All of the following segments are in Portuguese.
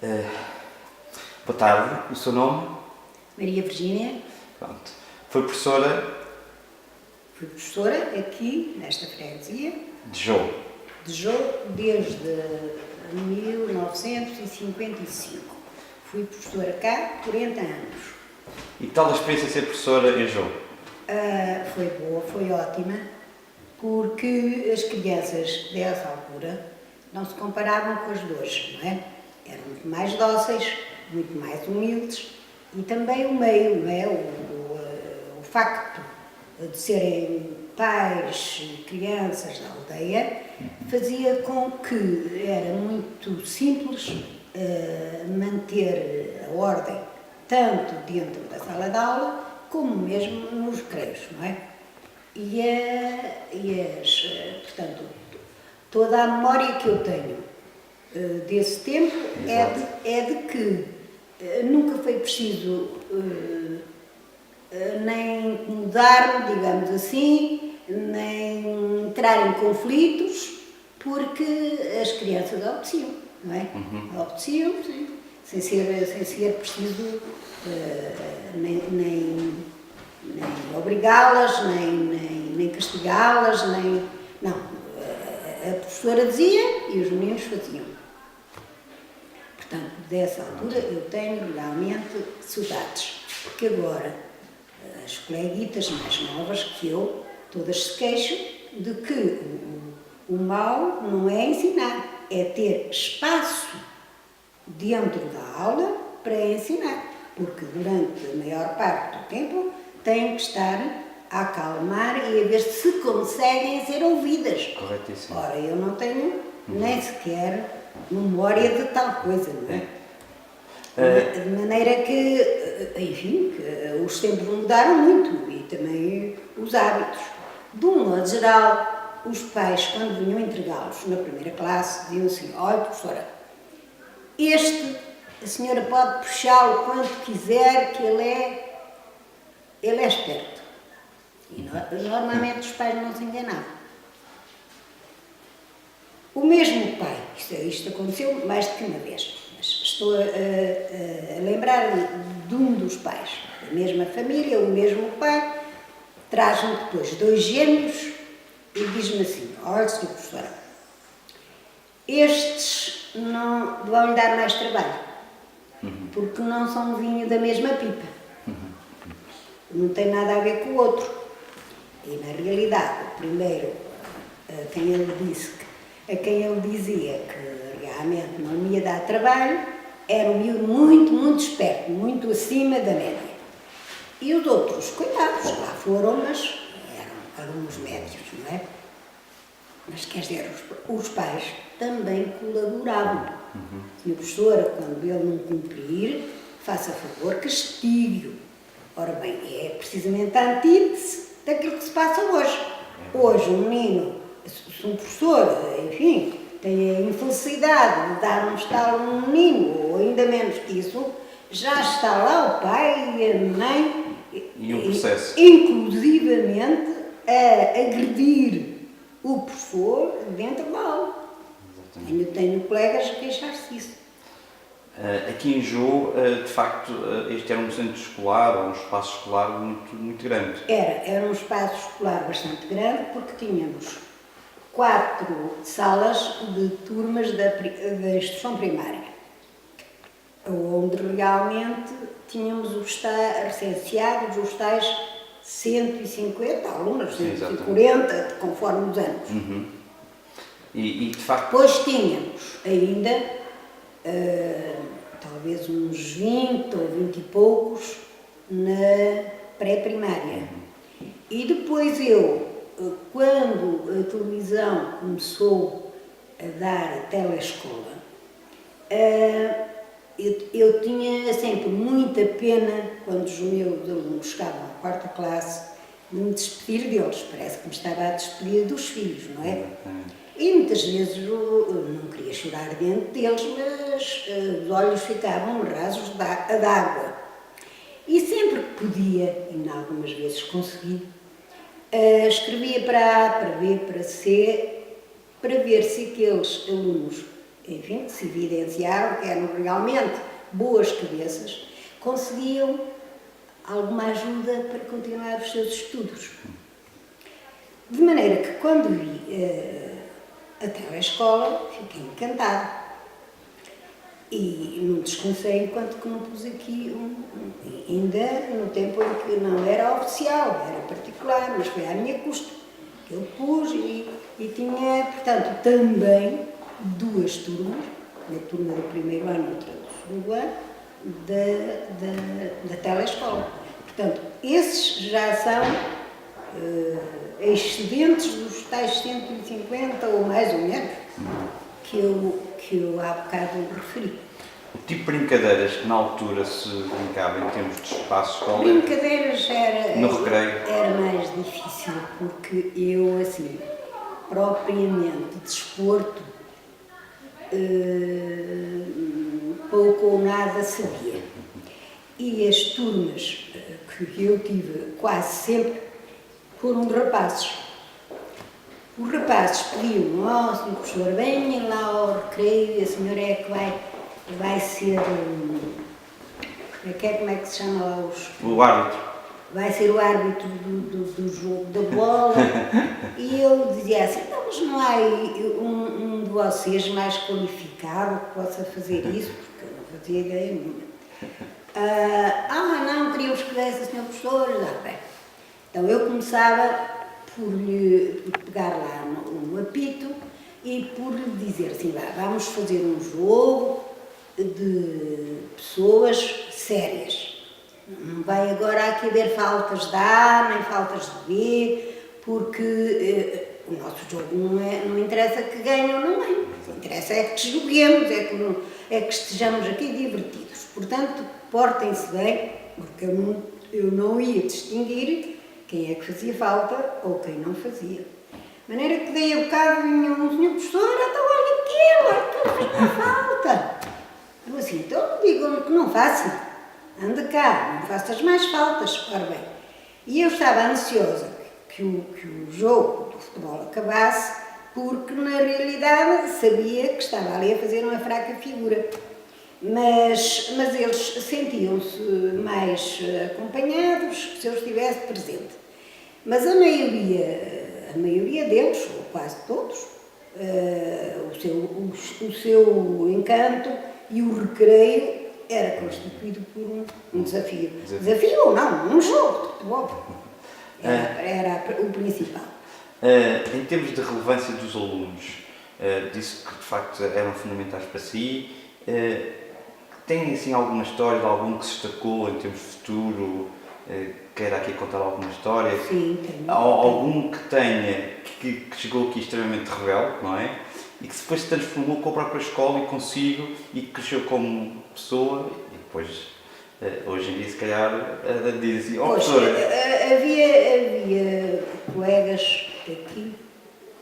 Eh, Boa tarde, o seu nome? Maria Virgínia. Pronto. Foi professora Fui professora aqui, nesta freguesia, de Jô. de Jô, desde 1955. Fui professora cá 40 anos. E tal a experiência de ser professora em Jô? Foi boa, foi ótima, porque as crianças dessa altura não se comparavam com as de hoje, não é? Eram muito mais dóceis, muito mais humildes, e também o meio, não é? O facto de serem pais e crianças da aldeia fazia com que era muito simples manter a ordem tanto dentro da sala de aula como mesmo nos recreios, não é? Portanto, toda a memória que eu tenho desse tempo é de que nunca foi preciso nem incomodar-me, digamos assim, nem entrar em conflitos, porque as crianças obedeciam, não é? Obedeciam, sem ser preciso nem obrigá-las, nem castigá-las, nem... Não, a professora dizia e os meninos faziam. Portanto, dessa altura eu tenho realmente saudades, porque agora as coleguitas mais novas que eu, todas se queixam de que o mal não é ensinar, é ter espaço dentro da aula para ensinar, porque durante a maior parte do tempo têm que estar a acalmar e a ver se conseguem ser ouvidas. Corretíssimo. Ora, eu não tenho nem sequer memória de tal coisa, não é? De maneira que, enfim, que os tempos mudaram muito e também os hábitos. De um modo geral, os pais, quando vinham entregá-los na primeira classe, diziam assim: olha, professora, a senhora pode puxá-lo quanto quiser, que ele é esperto. E normalmente os pais não se enganavam. O mesmo pai, isto aconteceu mais do que uma vez, mas estou a lembrar de um dos pais, da mesma família, o mesmo pai, traz-me depois 2 gêmeos e diz-me assim: olha, senhora professora, estes não vão lhe dar mais trabalho, porque não são vinho da mesma pipa. Não tem nada a ver com o outro. E na realidade, o primeiro, a quem ele dizia que realmente não me ia dar trabalho, era um miúdo muito, muito esperto, muito acima da média. E os outros, coitados, lá foram, mas eram alunos médios, não é? Mas quer dizer, os pais também colaboravam. E a professora, quando ele não cumprir, faça favor, castigue-o. Ora bem, é precisamente a antítese daquilo que se passa hoje. Hoje, um menino, se um professor, enfim, tem a infelicidade de dar um estalo a um menino, ou ainda menos que isso, já está lá o pai e a mãe, E um processo. inclusivamente, a agredir o professor dentro da aula. Ainda tenho colegas a queixar-se disso. Aqui em Jô, de facto, este era um centro escolar, ou um espaço escolar muito, muito grande. Era um espaço escolar bastante grande, porque tínhamos 4 salas de turmas da instrução primária, onde realmente tínhamos recenseados os tais 150 alunos, 140, conforme os anos. E de facto... Depois tínhamos ainda talvez uns 20 ou 20 e poucos na pré-primária. E depois quando a televisão começou a dar a telescola, eu tinha sempre muita pena quando os meus alunos chegavam à 4ª classe de me despedir deles. Parece que me estava a despedir dos filhos, não é? E muitas vezes eu não queria chorar diante deles, mas os olhos ficavam rasos d'água. E sempre que podia, e algumas vezes consegui, escrevia para A, para B, para C, para ver se aqueles alunos enfim, se evidenciaram que eram realmente boas cabeças, conseguiam alguma ajuda para continuar os seus estudos. De maneira que quando vi a telescola, fiquei encantada. E não descansei enquanto que não pus aqui ainda no tempo em que não era oficial, era particular, mas foi à minha custa que eu pus e tinha, portanto, também 2 turmas, uma turma do primeiro ano e outra do segundo ano, da telescola. Portanto, esses já são excedentes dos tais 150 ou mais ou menos que eu há bocado referi. O tipo de brincadeiras que na altura se brincava em termos de espaço escolar? Brincadeiras no recreio? Era mais difícil, porque eu, assim, propriamente desporto, pouco ou nada sabia. E as turmas que eu tive quase sempre foram de rapazes. Os rapazes pediam, Sr. Professor, venha lá ao recreio, a senhora é que vai ser, como é que se chama lá o árbitro. Vai ser o árbitro do jogo da bola. E eu dizia assim, não, mas não há um de vocês mais qualificado que possa fazer isso, porque eu não fazia ideia nenhuma. Não, queríamos que desse, Sr. Professor. Bem. Então eu começava por pegar lá no apito e por lhe dizer assim, vamos fazer um jogo de pessoas sérias. Não vai agora aqui haver faltas de A, nem faltas de B, porque o nosso jogo não interessa que ganhe ou não ganhe. O que interessa é que joguemos, é que estejamos aqui divertidos. Portanto, portem-se bem, porque eu não ia distinguir quem é que fazia falta ou quem não fazia. De maneira que daí a bocado vinha um senhor professor, então olha aquilo fica a falta. Eu assim, então digam-me que não faça. Anda cá, não faças mais faltas. Ora bem, e eu estava ansiosa que o jogo do futebol acabasse, porque na realidade sabia que estava ali a fazer uma fraca figura. Mas eles sentiam-se mais acompanhados se eu estivesse presente. Mas a maioria deles, ou quase todos, o seu encanto e o recreio era constituído por um desafio. Desafio ou não, um jogo de futebol. Era o principal. Em termos de relevância dos alunos, disse que de facto eram fundamentais para si. Tem assim alguma história de algum que se destacou em termos de futuro? Queira aqui contar alguma história? Sim, tenho. Algum que tenha, que chegou aqui extremamente rebelde, não é? E que depois se transformou com a própria escola e consigo e que cresceu como pessoa e depois, hoje em dia, se calhar, diz assim, professora... Havia colegas aqui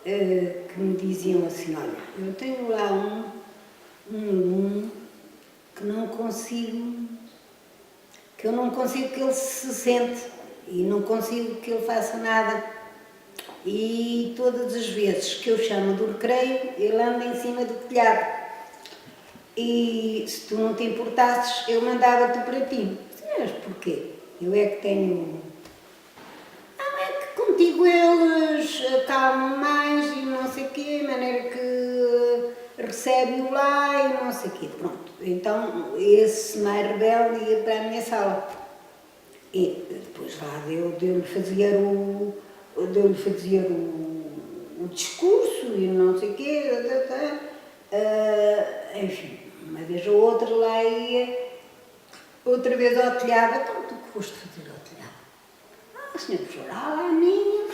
que me diziam assim, olha, eu tenho lá um aluno que eu não consigo que ele se sente e não consigo que ele faça nada. E todas as vezes que eu chamo do recreio, ele anda em cima do telhado. E se tu não te importasses, eu mandava-te para ti. Mas porquê? Eu é que tenho... é que contigo eles acalmam mais e não sei o quê, de maneira que recebe-o lá e não sei o quê. Pronto, então esse mais rebelde ia para a minha sala. E depois lá deu-lhe fazer o discurso e não sei o quê, enfim, uma vez ou outra lá ia, outra vez ao telhado. Então tu que foste fazer ao telhado? Senhor professor, lá ninhos,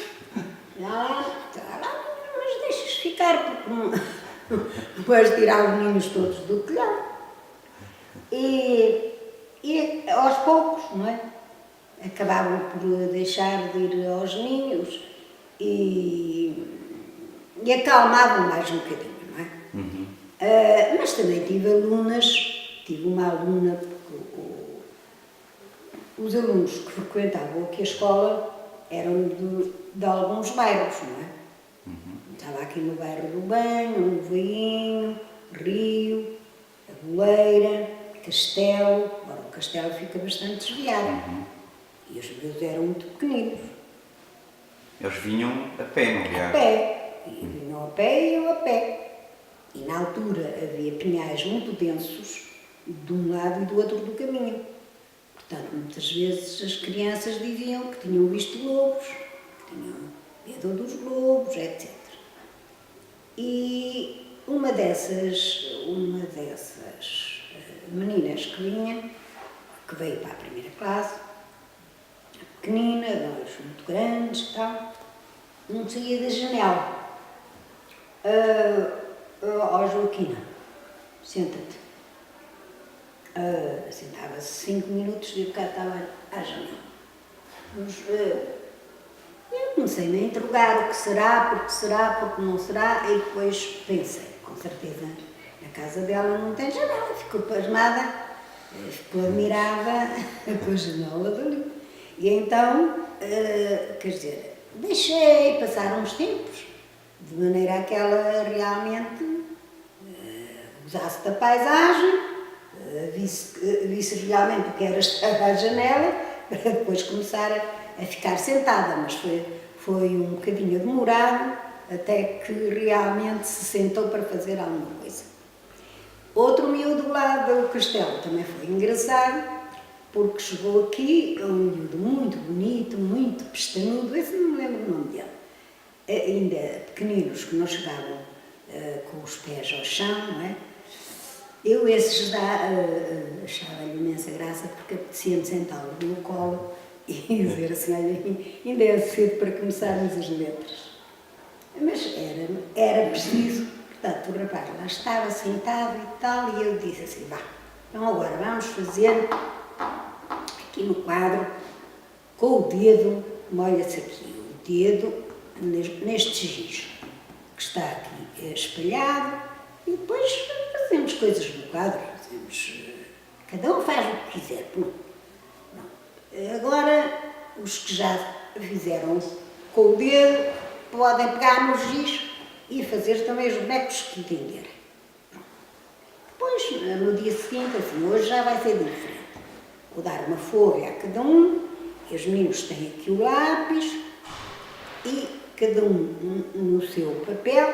mas deixas ficar porque não vais tirar os ninhos todos do telhado. E aos poucos, não é? Acabavam por deixar de ir aos ninhos e acalmavam mais um bocadinho, não é? Uhum. Mas também tive uma aluna, porque os alunos que frequentavam aqui a escola eram de alguns bairros, não é? Uhum. Estava aqui no bairro do Banho, no Veinho, rio, a goleira, castelo. Agora o castelo fica bastante desviado. E os miúdos eram muito pequeninos. Eles vinham a pé, não A viagem? pé. E vinham a pé e iam a pé. E na altura havia pinhais muito densos de um lado e do outro do caminho. Portanto, muitas vezes as crianças diziam que tinham visto lobos, que tinham medo dos lobos, etc. E uma dessas meninas que vinha, que veio para a primeira classe, pequenina, nós muito grandes e tal, não saía da janela. Ó Joaquina, senta-te. Sentava-se 5 minutos e o bocado estava à janela. Mas, eu comecei-me a interrogar o que será, porque não será, e depois pensei, com certeza, na casa dela não tem janela. Ficou pasmada, ficou admirada com a janela dali. E então, quer dizer, deixei passar uns tempos, de maneira a que ela realmente usasse da paisagem, visse realmente o que era estar à janela, para depois começar a ficar sentada, mas foi um bocadinho demorado até que realmente se sentou para fazer alguma coisa. Outro miúdo lá do castelo também foi engraçado, porque chegou aqui um miúdo muito bonito, muito pestanudo, esse não me lembro o nome dele, ainda pequeninos que não chegavam com os pés ao chão, não é? Eu esses achava-lhe imensa graça porque apetecia-me sentá-lo no colo e dizer assim, olha, ainda é cedo para começarmos as letras. Mas era preciso, portanto, o rapaz lá estava sentado e tal, e eu disse assim, vá, então agora vamos fazer aqui no quadro, com o dedo, molha-se aqui o dedo neste giz, que está aqui espalhado, e depois fazemos coisas no quadro, cada um faz o que quiser. Agora, os que já fizeram com o dedo, podem pegar no giz e fazer também os bonecos que entenderem. Depois, no dia seguinte, assim, hoje já vai ser diferente. Vou dar uma folha a cada um, e os meninos têm aqui o lápis, e cada um no seu papel,